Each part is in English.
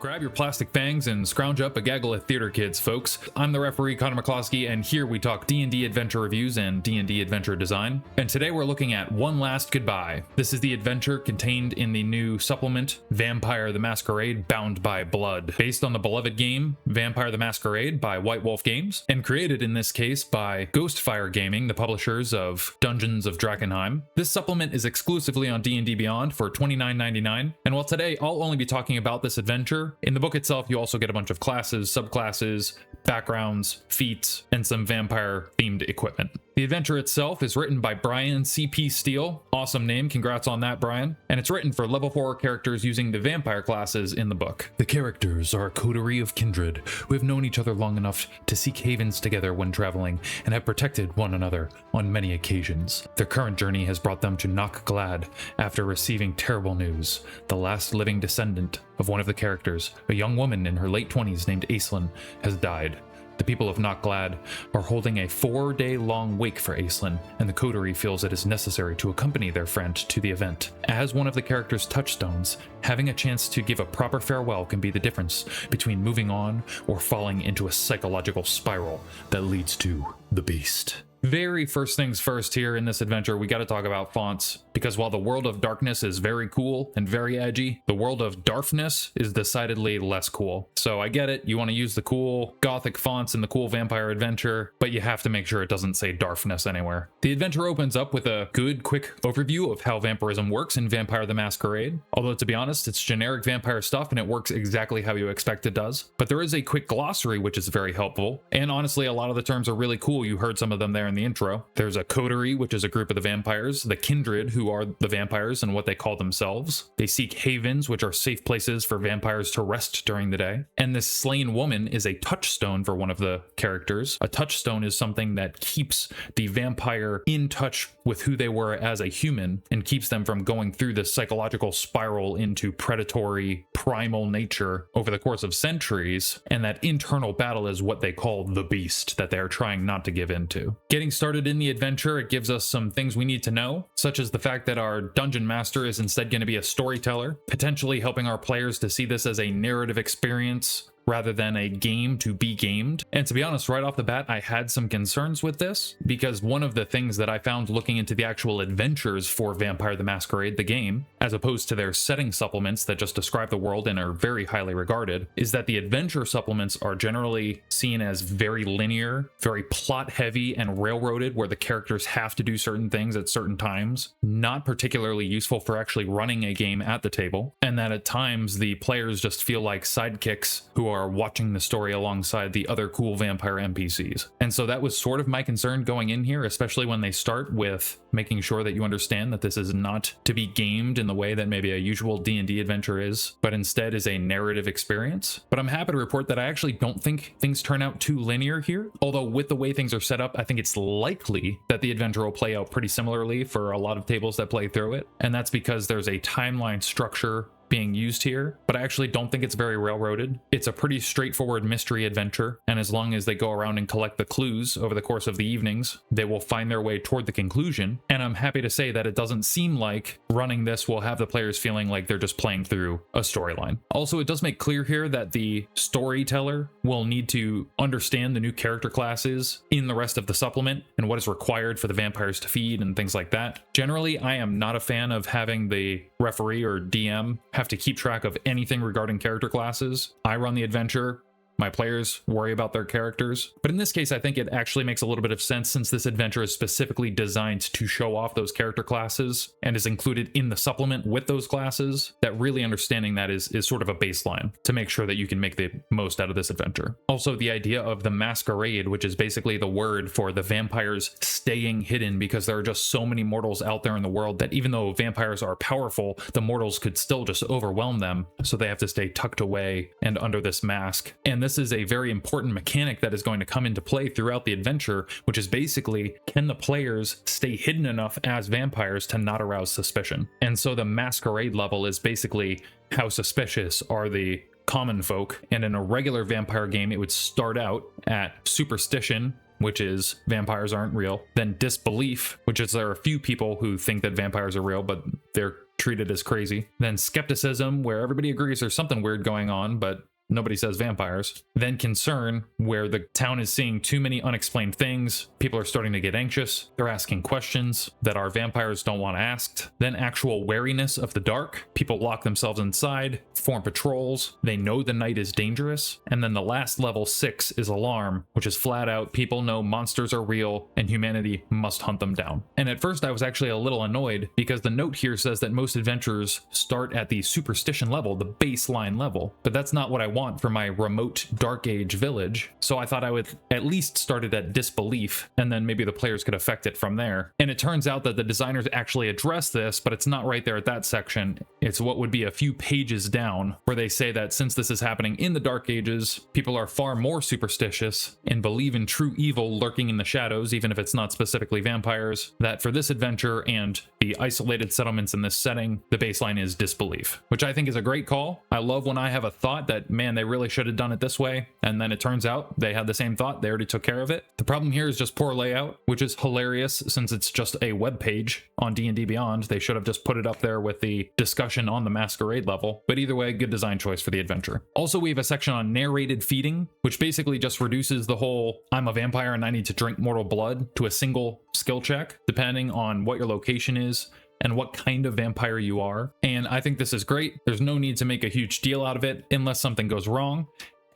Grab your plastic fangs and scrounge up a gaggle of theater kids, folks. I'm the referee, Connor McCloskey, and here we talk D&D adventure reviews and D&D adventure design. And today we're looking at One Last Goodbye. This is the adventure contained in the new supplement, Vampire the Masquerade Bound by Blood, based on the beloved game, Vampire the Masquerade by White Wolf Games, and created in this case by Ghostfire Gaming, the publishers of Dungeons of Drakenheim. This supplement is exclusively on D&D Beyond for $29.99, and while today I'll only be talking about this adventure, in the book itself, you also get a bunch of classes, subclasses, backgrounds, feats, and some vampire-themed equipment. The adventure itself is written by Brian C.P. Steele. Awesome name, congrats on that, Brian. And it's written for level 4 characters using the vampire classes in the book. The characters are a coterie of kindred who have known each other long enough to seek havens together when traveling and have protected one another on many occasions. Their current journey has brought them to Knockglad after receiving terrible news. The last living descendant of one of the characters, a young woman in her late 20s named Aislinn, has died. The people of Knockglad are holding a 4-day-long wake for Aislinn, and the coterie feels it is necessary to accompany their friend to the event. As one of the character's touchstones, having a chance to give a proper farewell can be the difference between moving on or falling into a psychological spiral that leads to the beast. Very first things first here in this adventure, we got to talk about fonts, because while the world of darkness is very cool and very edgy, the world of darkness is decidedly less cool. So I get it, you want to use the cool gothic fonts in the cool vampire adventure, but you have to make sure it doesn't say darkness anywhere. The adventure opens up with a good quick overview of how vampirism works in Vampire the Masquerade. Although to be honest, it's generic vampire stuff and it works exactly how you expect it does. But there is a quick glossary which is very helpful, and honestly a lot of the terms are really cool. You heard some of them there in the intro. There's a coterie, which is a group of the vampires, the kindred, who are the vampires and what they call themselves. They seek havens, which are safe places for vampires to rest during the day. And this slain woman is a touchstone for one of the characters. A touchstone is something that keeps the vampire in touch with who they were as a human and keeps them from going through this psychological spiral into predatory, primal nature over the course of centuries. And that internal battle is what they call the beast that they're trying not to give into. Getting started in the adventure, it gives us some things we need to know, such as the fact that our dungeon master is instead going to be a storyteller, potentially helping our players to see this as a narrative experience rather than a game to be gamed. And to be honest, right off the bat, I had some concerns with this, because one of the things that I found looking into the actual adventures for Vampire the Masquerade, the game, as opposed to their setting supplements that just describe the world and are very highly regarded, is that the adventure supplements are generally seen as very linear, very plot heavy and railroaded, where the characters have to do certain things at certain times, not particularly useful for actually running a game at the table, and that at times the players just feel like sidekicks who are watching the story alongside the other cool vampire NPCs. And so that was sort of my concern going in here, especially when they start with making sure that you understand that this is not to be gamed in the way that maybe a usual D&D adventure is, but instead is a narrative experience. But I'm happy to report that I actually don't think things turn out too linear here. Although with the way things are set up, I think it's likely that the adventure will play out pretty similarly for a lot of tables that play through it. And that's because there's a timeline structure being used here, but I actually don't think it's very railroaded. It's a pretty straightforward mystery adventure, and as long as they go around and collect the clues over the course of the evenings, they will find their way toward the conclusion. And I'm happy to say that it doesn't seem like running this will have the players feeling like they're just playing through a storyline. Also, it does make clear here that the storyteller will need to understand the new character classes in the rest of the supplement and what is required for the vampires to feed and things like that. Generally, I am not a fan of having the referee or DM have to keep track of anything regarding character classes. I run the adventure. My players worry about their characters. But in this case, I think it actually makes a little bit of sense, since this adventure is specifically designed to show off those character classes and is included in the supplement with those classes, that really understanding that is sort of a baseline to make sure that you can make the most out of this adventure. Also, the idea of the masquerade, which is basically the word for the vampires staying hidden, because there are just so many mortals out there in the world that even though vampires are powerful, the mortals could still just overwhelm them. So they have to stay tucked away and under this mask. And this is a very important mechanic that is going to come into play throughout the adventure, which is basically, can the players stay hidden enough as vampires to not arouse suspicion? And so the masquerade level is basically, how suspicious are the common folk? And in a regular vampire game, it would start out at superstition, which is vampires aren't real, then disbelief, which is there are a few people who think that vampires are real, but they're treated as crazy. Then skepticism, where everybody agrees there's something weird going on, but nobody says vampires. Then concern, where the town is seeing too many unexplained things. People are starting to get anxious. They're asking questions that our vampires don't want asked. Then actual wariness of the dark. People lock themselves inside, form patrols. They know the night is dangerous. And then the last level 6 is alarm, which is flat out people know monsters are real and humanity must hunt them down. And at first I was actually a little annoyed because the note here says that most adventurers start at the superstition level, the baseline level. But that's not what I want for my remote dark age village, so I thought I would at least start it at disbelief, and then maybe the players could affect it from there. And it turns out that the designers actually address this, but it's not right there at that section. It's what would be a few pages down, where they say that since this is happening in the Dark Ages, people are far more superstitious and believe in true evil lurking in the shadows, even if it's not specifically vampires, that for this adventure and the isolated settlements in this setting, the baseline is disbelief, which I think is a great call. I love when I have a thought that, man, they really should have done it this way, and then it turns out they had the same thought, they already took care of it. The problem here is just poor layout, which is hilarious since it's just a web page on D&D Beyond. They should have just put it up there with the discussion on the masquerade level, but either way, good design choice for the adventure. Also, we have a section on narrated feeding, which basically just reduces the whole I'm a vampire and I need to drink mortal blood to a single skill check, depending on what your location is and what kind of vampire you are. And I think this is great. There's no need to make a huge deal out of it unless something goes wrong.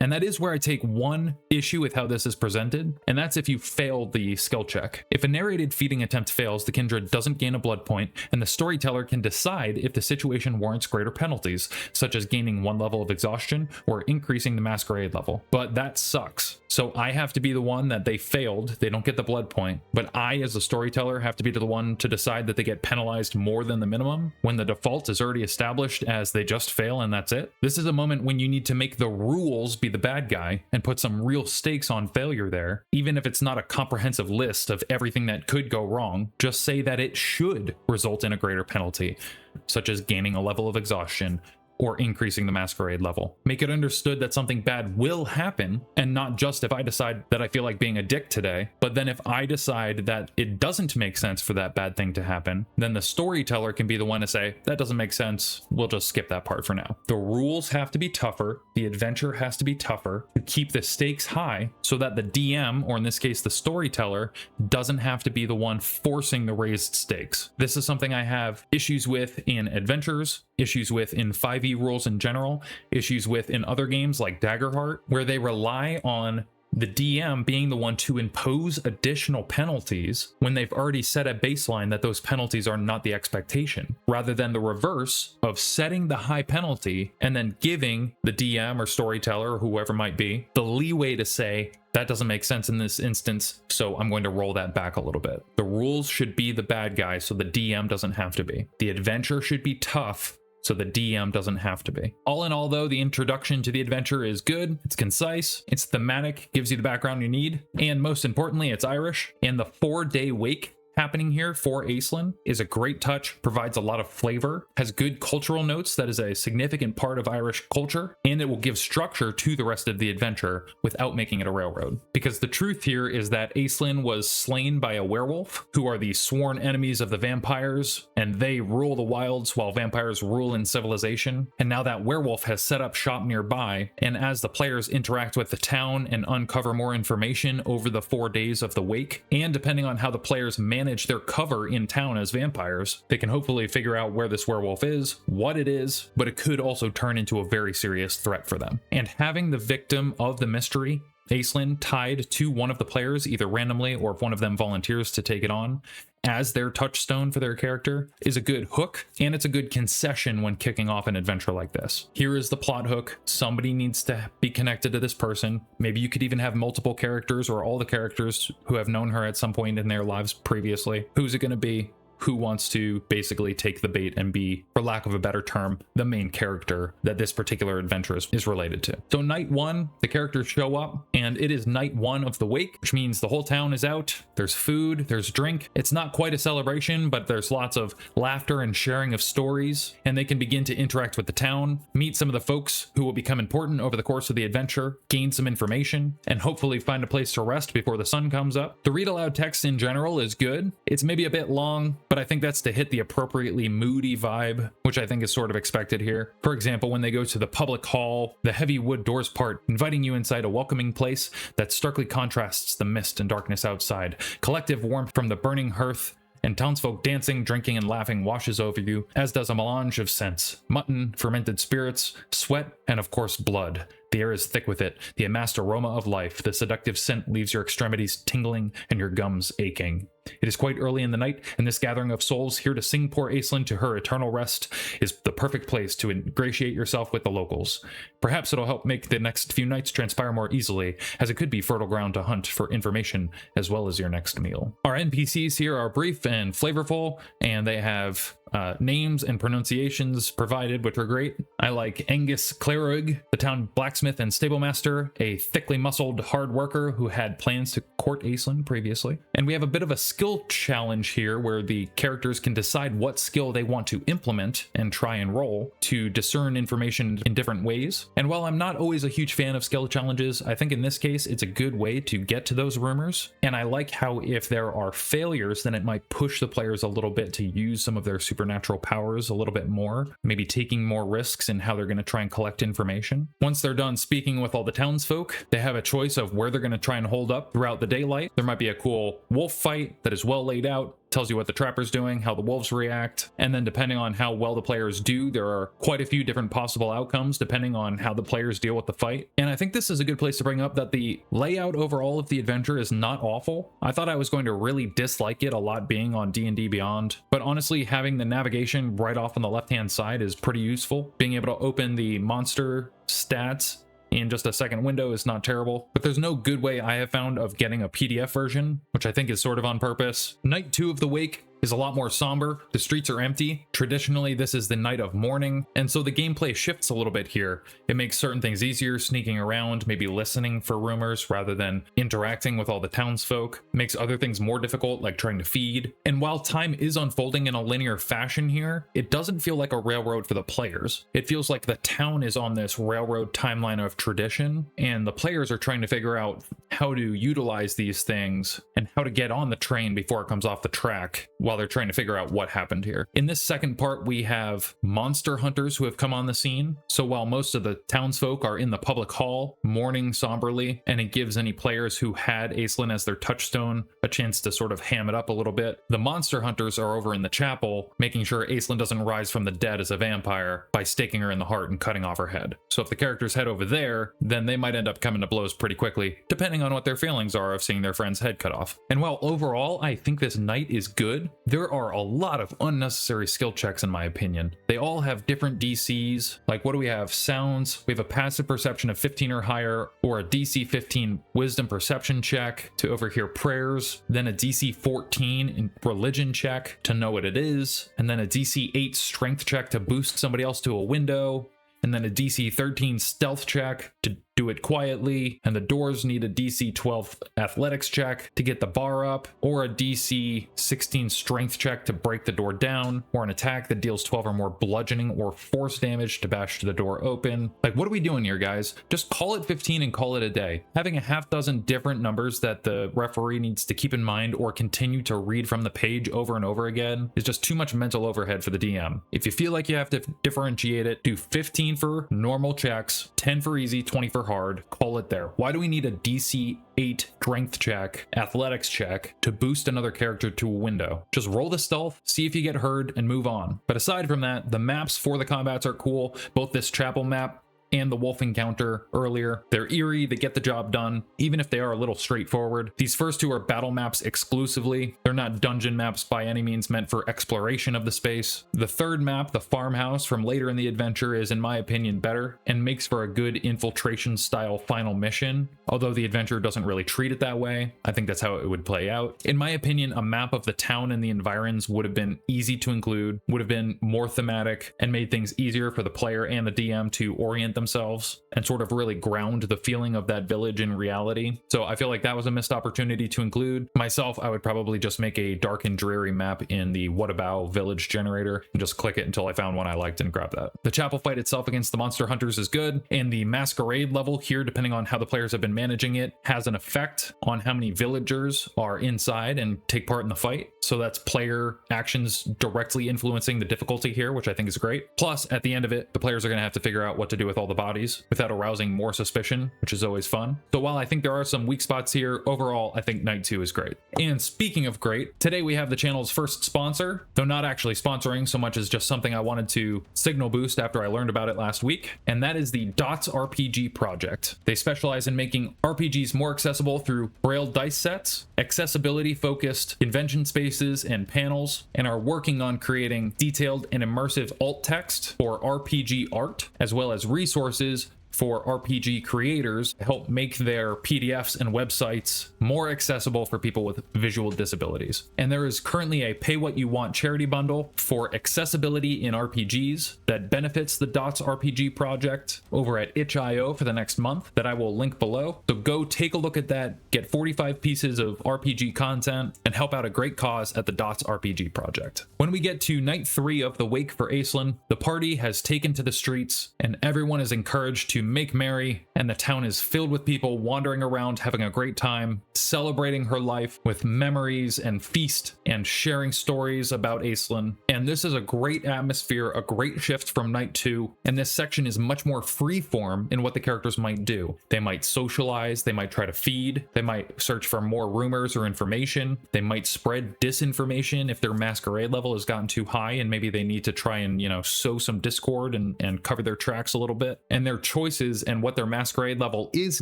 And that is where I take one issue with how this is presented, and that's if you fail the skill check. If a narrated feeding attempt fails, the kindred doesn't gain a blood point, and the storyteller can decide if the situation warrants greater penalties, such as gaining 1 level of exhaustion or increasing the masquerade level. But that sucks. So I have to be the one that they failed, they don't get the blood point, but I as a storyteller have to be the one to decide that they get penalized more than the minimum when the default is already established as they just fail and that's it. This is a moment when you need to make the rules be the bad guy and put some real stakes on failure there. Even if it's not a comprehensive list of everything that could go wrong, just say that it should result in a greater penalty, such as gaining a level of exhaustion or increasing the masquerade level. Make it understood that something bad will happen, and not just if I decide that I feel like being a dick today, but then if I decide that it doesn't make sense for that bad thing to happen, then the storyteller can be the one to say, that doesn't make sense, we'll just skip that part for now. The rules have to be tougher, the adventure has to be tougher to keep the stakes high so that the DM, or in this case the storyteller, doesn't have to be the one forcing the raised stakes. This is something I have issues with in adventures, issues with in 5e rules in general, issues with in other games like Daggerheart, where they rely on the DM being the one to impose additional penalties when they've already set a baseline that those penalties are not the expectation, rather than the reverse of setting the high penalty and then giving the DM or storyteller or whoever might be the leeway to say, that doesn't make sense in this instance, so I'm going to roll that back a little bit. The rules should be the bad guy, so the DM doesn't have to be. The adventure should be tough, so the DM doesn't have to be. All in all though, the introduction to the adventure is good, it's concise, it's thematic, gives you the background you need, and most importantly, it's Irish, and the 4-day wake happening here for Aislinn is a great touch, provides a lot of flavor, has good cultural notes that is a significant part of Irish culture, and it will give structure to the rest of the adventure without making it a railroad. Because the truth here is that Aislinn was slain by a werewolf, who are the sworn enemies of the vampires, and they rule the wilds while vampires rule in civilization. And now that werewolf has set up shop nearby, and as the players interact with the town and uncover more information over the 4 days of the wake, and depending on how the players manage their cover in town as vampires, they can hopefully figure out where this werewolf is, what it is, but it could also turn into a very serious threat for them. And having the victim of the mystery, Aislinn, tied to one of the players, either randomly or if one of them volunteers to take it on, as their touchstone for their character, is a good hook, and it's a good concession when kicking off an adventure like this. Here is the plot hook. Somebody needs to be connected to this person. Maybe you could even have multiple characters or all the characters who have known her at some point in their lives previously. Who's it going to be? Who wants to basically take the bait and be, for lack of a better term, the main character that this particular adventure is related to. So night 1, the characters show up, and it is night 1 of the wake, which means the whole town is out, there's food, there's drink. It's not quite a celebration, but there's lots of laughter and sharing of stories, and they can begin to interact with the town, meet some of the folks who will become important over the course of the adventure, gain some information, and hopefully find a place to rest before the sun comes up. The read aloud text in general is good. It's maybe a bit long, but I think that's to hit the appropriately moody vibe, which I think is sort of expected here. For example, when they go to the public hall, the heavy wood doors part, inviting you inside a welcoming place that starkly contrasts the mist and darkness outside. Collective warmth from the burning hearth, and townsfolk dancing, drinking, and laughing washes over you, as does a melange of scents: mutton, fermented spirits, sweat, and of course blood. The air is thick with it, the amassed aroma of life. The seductive scent leaves your extremities tingling and your gums aching. It is quite early in the night, and this gathering of souls here to sing poor Aislinn to her eternal rest is the perfect place to ingratiate yourself with the locals. Perhaps it'll help make the next few nights transpire more easily, as it could be fertile ground to hunt for information as well as your next meal. Our NPCs here are brief and flavorful, and they have names and pronunciations provided, which are great. I like Angus Clairug, the town blacksmith and stablemaster, a thickly muscled hard worker who had plans to court Aislinn previously. And we have a bit of a skill challenge here where the characters can decide what skill they want to implement and try and roll to discern information in different ways. And while I'm not always a huge fan of skill challenges, I think in this case it's a good way to get to those rumors. And I like how if there are failures, then it might push the players a little bit to use some of their supernatural powers a little bit more, maybe taking more risks in how they're going to try and collect information. Once they're done speaking with all the townsfolk, they have a choice of where they're going to try and hold up throughout the daylight. There might be a cool wolf fight that is well laid out, tells you what the trapper's doing, how the wolves react, and then depending on how well the players do, there are quite a few different possible outcomes depending on how the players deal with the fight. And I think this is a good place to bring up that the layout overall of the adventure is not awful. I thought I was going to really dislike it a lot being on D&D Beyond, but honestly having the navigation right off on the left-hand side is pretty useful. Being able to open the monster stats in just a second window is not terrible, but there's no good way I have found of getting a PDF version, which I think is sort of on purpose. Night 2 of the Wake is a lot more somber. The streets are empty. Traditionally, this is the night of mourning, and so the gameplay shifts a little bit here. It makes certain things easier, sneaking around, maybe listening for rumors rather than interacting with all the townsfolk. Makes other things more difficult, like trying to feed. And while time is unfolding in a linear fashion here, it doesn't feel like a railroad for the players. It feels like the town is on this railroad timeline of tradition, and the players are trying to figure out how to utilize these things and how to get on the train before it comes off the track, while they're trying to figure out what happened here. In this second part, we have monster hunters who have come on the scene. So while most of the townsfolk are in the public hall, mourning somberly, and it gives any players who had Aislinn as their touchstone a chance to sort of ham it up a little bit, the monster hunters are over in the chapel, making sure Aislinn doesn't rise from the dead as a vampire by staking her in the heart and cutting off her head. So if the characters head over there, then they might end up coming to blows pretty quickly, depending on what their feelings are of seeing their friend's head cut off. And while overall I think this night is good, there are a lot of unnecessary skill checks in my opinion. They all have different DCs. Like, what do we have? Sounds. We have a passive perception of 15 or higher, or a DC 15 wisdom perception check to overhear prayers, then a DC 14 in religion check to know what it is, and then a DC 8 strength check to boost somebody else to a window, and then a DC 13 stealth check to do it quietly, and the doors need a DC 12 athletics check to get the bar up, or a DC 16 strength check to break the door down, or an attack that deals 12 or more bludgeoning or force damage to bash the door open. Like, what are we doing here, guys? Just call it 15 and call it a day. Having a half dozen different numbers that the referee needs to keep in mind or continue to read from the page over and over again is just too much mental overhead for the DM. If you feel like you have to differentiate it, do 15 for normal checks, 10 for easy, 20 for hard, call it there. Why do we need a DC 8 strength check, athletics check to boost another character to a window? Just roll the stealth, see if you get heard, and move on. But aside from that, the maps for the combats are cool. Both this chapel map and the wolf encounter earlier, they're eerie, they get the job done, even if they are a little straightforward. These first two are battle maps exclusively. They're not dungeon maps by any means, meant for exploration of the space. The third map, the farmhouse from later in the adventure, is in my opinion better and makes for a good infiltration style final mission, although the adventure doesn't really treat it that way. I think that's how it would play out. In my opinion, a map of the town and the environs would have been easy to include, would have been more thematic, and made things easier for the player and the DM to orient themselves and sort of really ground the feeling of that village in reality. So I feel like that was a missed opportunity to include. Myself, I would probably just make a dark and dreary map in the What About Village generator and just click it until I found one I liked and grab that. The chapel fight itself against the monster hunters is good, and the masquerade level here, depending on how the players have been managing it, has an effect on how many villagers are inside and take part in the fight. So that's player actions directly influencing the difficulty here, which I think is great. Plus, at the end of it, the players are going to have to figure out what to do with all the bodies without arousing more suspicion, which is always fun. So while I think there are some weak spots here, overall, I think Night 2 is great. And speaking of great, today we have the channel's first sponsor, though not actually sponsoring so much as just something I wanted to signal boost after I learned about it last week, and that is the Dots RPG project. They specialize in making RPGs more accessible through braille dice sets, accessibility-focused convention spaces and panels, and are working on creating detailed and immersive alt text for RPG art, as well as resources for RPG creators to help make their PDFs and websites more accessible for people with visual disabilities. And there is currently a Pay What You Want charity bundle for accessibility in RPGs that benefits the Dots RPG project over at itch.io for the next month that I will link below. So go take a look at that, get 45 pieces of RPG content, and help out a great cause at the Dots RPG project. When we get to night 3 of the Wake for Aislinn, the party has taken to the streets and everyone is encouraged to make merry, and the town is filled with people wandering around having a great time, celebrating her life with memories and feast and sharing stories about Aislinn. And this is a great atmosphere, a great shift from night 2, and this section is much more freeform in what the characters might do. They might socialize, they might try to feed, they might search for more rumors or information, they might spread disinformation if their masquerade level has gotten too high and maybe they need to try and, sow some discord and cover their tracks a little bit. And their choices and what their masquerade level is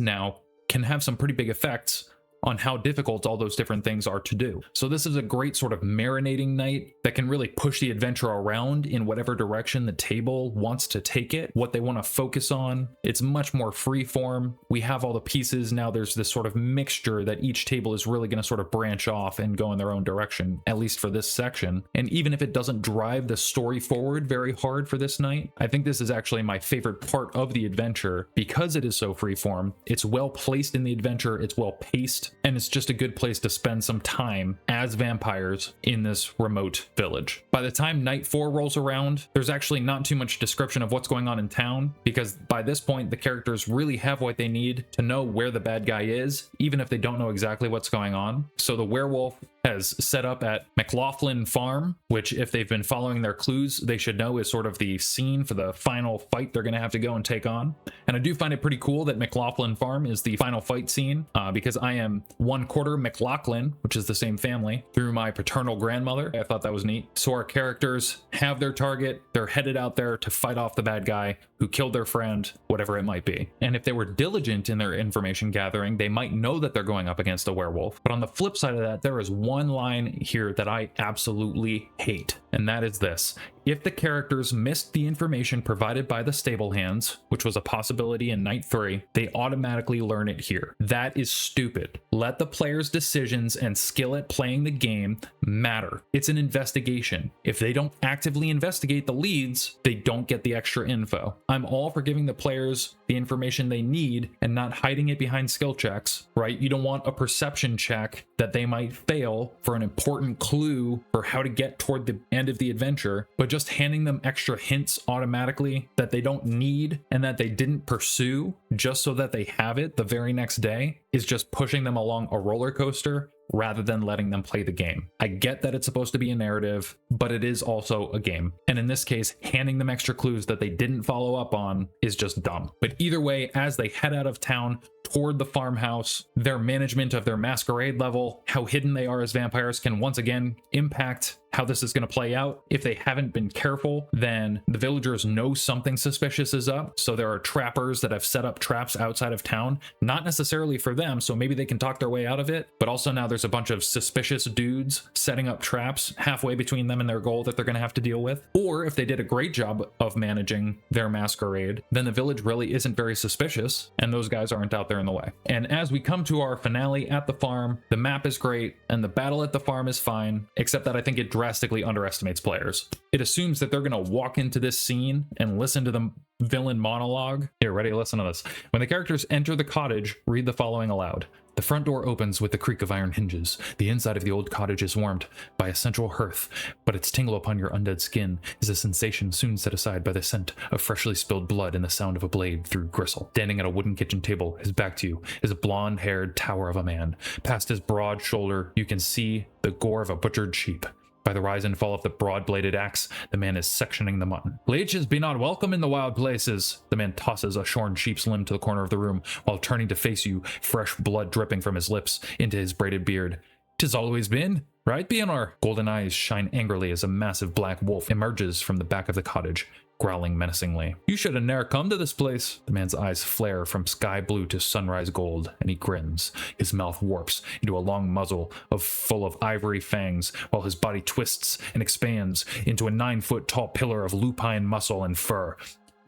now can have some pretty big effects on how difficult all those different things are to do. So this is a great sort of marinating night that can really push the adventure around in whatever direction the table wants to take it, what they want to focus on. It's much more free form. We have all the pieces. Now there's this sort of mixture that each table is really going to sort of branch off and go in their own direction, at least for this section. And even if it doesn't drive the story forward very hard for this night, I think this is actually my favorite part of the adventure because it is so free form. It's well placed in the adventure. It's well paced. And it's just a good place to spend some time as vampires in this remote village. By the time night 4 rolls around, there's actually not too much description of what's going on in town, because by this point, the characters really have what they need to know where the bad guy is, even if they don't know exactly what's going on. So the werewolf has set up at McLaughlin Farm, which if they've been following their clues, they should know is sort of the scene for the final fight they're going to have to go and take on. And I do find it pretty cool that McLaughlin Farm is the final fight scene because I am 1/4 McLaughlin, which is the same family, through my paternal grandmother. I thought that was neat. So our characters have their target. They're headed out there to fight off the bad guy who killed their friend, whatever it might be. And if they were diligent in their information gathering, they might know that they're going up against a werewolf. But on the flip side of that, there is one line here that I absolutely hate, and that is this. If the characters missed the information provided by the stable hands, which was a possibility in night 3, they automatically learn it here. That is stupid. Let the player's decisions and skill at playing the game matter. It's an investigation. If they don't actively investigate the leads, they don't get the extra info. I'm all for giving the players the information they need and not hiding it behind skill checks, right? You don't want a perception check that they might fail for an important clue for how to get toward the end of the adventure, but just handing them extra hints automatically that they don't need and that they didn't pursue just so that they have it the very next day is just pushing them along a roller coaster rather than letting them play the game. I get that it's supposed to be a narrative, but it is also a game. And in this case, handing them extra clues that they didn't follow up on is just dumb. But either way, as they head out of town toward the farmhouse, their management of their masquerade level, how hidden they are as vampires can once again impact how this is going to play out. If they haven't been careful, then the villagers know something suspicious is up. So there are trappers that have set up traps outside of town, not necessarily for them, so maybe they can talk their way out of it, but also now there's a bunch of suspicious dudes setting up traps halfway between them and their goal that they're going to have to deal with. Or if they did a great job of managing their masquerade, then the village really isn't very suspicious and those guys aren't out there in the way. And as we come to our finale at the farm, the map is great and the battle at the farm is fine, except that I think it drags drastically underestimates players. It assumes that they're going to walk into this scene and listen to the villain monologue. Here, ready? Listen to this. When the characters enter the cottage, read the following aloud. The front door opens with the creak of iron hinges. The inside of the old cottage is warmed by a central hearth, but its tingle upon your undead skin is a sensation soon set aside by the scent of freshly spilled blood and the sound of a blade through gristle. Standing at a wooden kitchen table, his back to you, is a blonde-haired tower of a man. Past his broad shoulder, you can see the gore of a butchered sheep. By the rise and fall of the broad-bladed axe, the man is sectioning the mutton. Leeches be not welcome in the wild places. The man tosses a shorn sheep's limb to the corner of the room while turning to face you, fresh blood dripping from his lips into his braided beard. 'Tis always been, right, BNR? Golden eyes shine angrily as a massive black wolf emerges from the back of the cottage, growling menacingly. You should have ne'er come to this place. The man's eyes flare from sky blue to sunrise gold, and he grins. His mouth warps into a long muzzle full of ivory fangs, while his body twists and expands into a 9-foot tall pillar of lupine muscle and fur.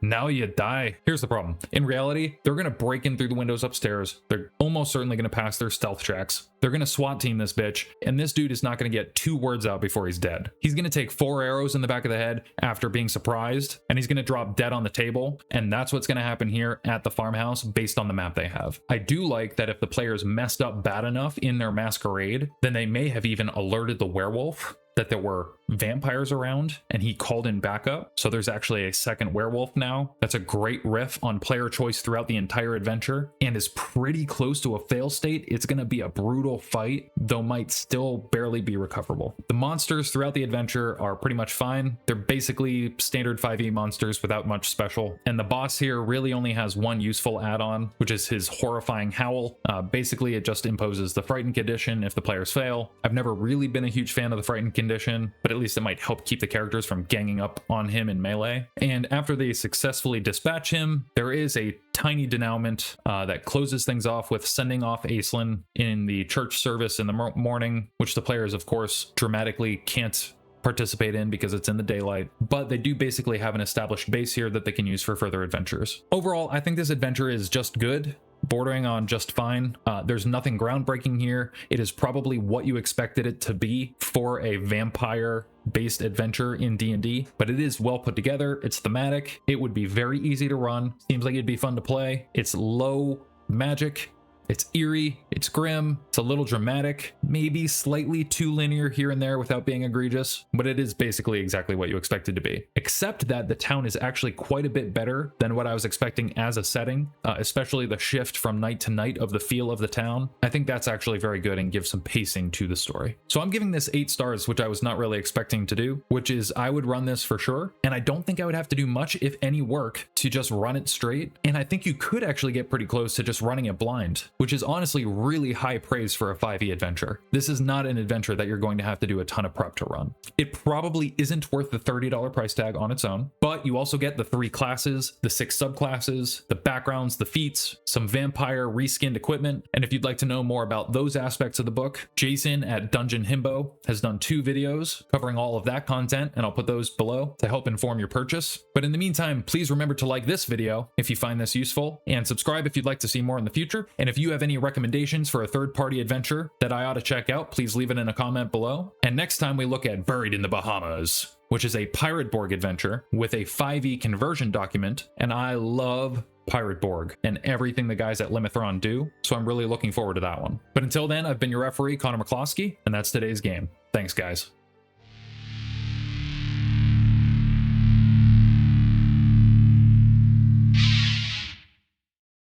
Now you die. Here's the problem. In reality, they're going to break in through the windows upstairs. They're almost certainly going to pass their stealth checks. They're going to SWAT team this bitch, and this dude is not going to get 2 words out before he's dead. He's going to take 4 arrows in the back of the head after being surprised, and he's going to drop dead on the table, and that's what's going to happen here at the farmhouse based on the map they have. I do like that if the players messed up bad enough in their masquerade, then they may have even alerted the werewolf that there were vampires around and he called in backup. So there's actually a second werewolf now. That's a great riff on player choice throughout the entire adventure and is pretty close to a fail state. It's going to be a brutal fight, though might still barely be recoverable. The monsters throughout the adventure are pretty much fine. They're basically standard 5e monsters without much special. And the boss here really only has one useful add-on, which is his horrifying howl. Basically, it just imposes the frightened condition if the players fail. I've never really been a huge fan of the frightened condition, but at least it might help keep the characters from ganging up on him in melee. And after they successfully dispatch him, there is a tiny denouement that closes things off with sending off Aislinn in the church service in the morning, which the players, of course, dramatically can't participate in because it's in the daylight, but they do basically have an established base here that they can use for further adventures. Overall, I think this adventure is just good, bordering on just fine. There's nothing groundbreaking here. It is probably what you expected it to be for a vampire based adventure in D&D, but it is well put together. It's thematic. It would be very easy to run. Seems like it'd be fun to play. It's low magic. It's eerie, it's grim, it's a little dramatic, maybe slightly too linear here and there without being egregious, but it is basically exactly what you expect it to be. Except that the town is actually quite a bit better than what I was expecting as a setting, especially the shift from night to night of the feel of the town. I think that's actually very good and gives some pacing to the story. So I'm giving this 8 stars, which I was not really expecting to do, which is I would run this for sure, and I don't think I would have to do much, if any, work to just run it straight, and I think you could actually get pretty close to just running it blind, which is honestly really high praise for a 5e adventure. This is not an adventure that you're going to have to do a ton of prep to run. It probably isn't worth the $30 price tag on its own, but you also get the 3 classes, the 6 subclasses, the backgrounds, the feats, some vampire reskinned equipment, and if you'd like to know more about those aspects of the book, Jason at Dungeon Himbo has done 2 videos covering all of that content, and I'll put those below to help inform your purchase. But in the meantime, please remember to like this video if you find this useful, and subscribe if you'd like to see more in the future. And if you have any recommendations for a third-party adventure that I ought to check out, please leave it in a comment below. And next time we look at Buried in the Bahamas, which is a Pirate Borg adventure with a 5e conversion document, and I love Pirate Borg and everything the guys at Limithron do, so I'm really looking forward to that one. But until then, I've been your referee, Connor McCloskey, and that's today's game. Thanks, guys.